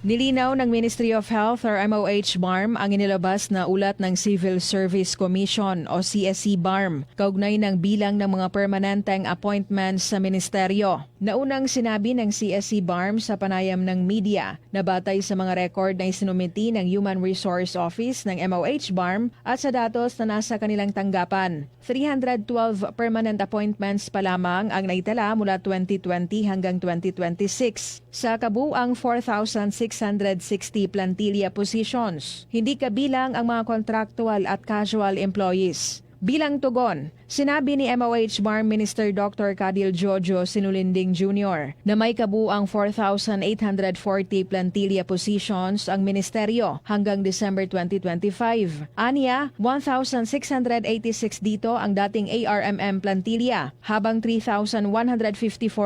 Nilinaw ng Ministry of Health or MOH BARM ang inilabas na ulat ng Civil Service Commission o CSC BARM kaugnay ng bilang ng mga permanenteng appointments sa ministeryo. Naunang sinabi ng CSC BARM sa panayam ng media na batay sa mga record na isinumiti ng Human Resource Office ng MOH BARM at sa datos na nasa kanilang tanggapan, 312 permanent appointments pa lamang ang naitala mula 2020 hanggang 2026 sa kabuuang 4,660 plantilla positions, hindi kabilang ang mga contractual at casual employees. Bilang tugon, sinabi ni MOH BARM Minister Dr. Cadil Jojo Sinulinding Jr. na may kabuuang 4,840 plantilla positions ang ministeryo hanggang December 2025. Aniya, 1,686 dito ang dating ARMM plantilla, habang 3,154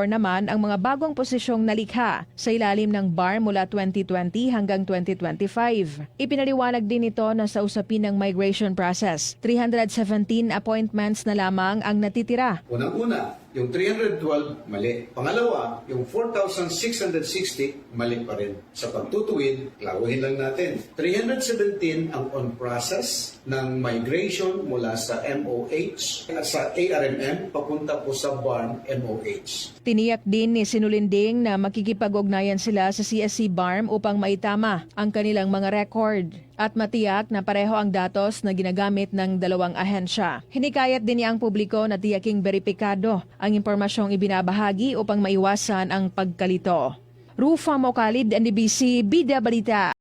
naman ang mga bagong posisyong nalikha sa ilalim ng BARM mula 2020 hanggang 2025. Ipinaliwanag din ito na sa usapin ng migration process, 317 appointments na lamang ang natitira. Unang-una, yung 312, mali. Pangalawa, yung 4,660, mali pa rin. Sa pagtutuwid, klaruhin lang natin. 317 ang on-process ng migration mula sa MOH at sa ARMM papunta po sa BARM MOH. Tiniyak din ni Sinulinding na makikipag-ugnayan sila sa CSC BARM upang maitama ang kanilang mga record at matiyak na pareho ang datos na ginagamit ng dalawang ahensya. Hinikayat din niya ang publiko na tiyaking beripikado ang impormasyong ibinabahagi upang maiwasan ang pagkalito. Rufa Mocalid, NDBC, Bida Balita.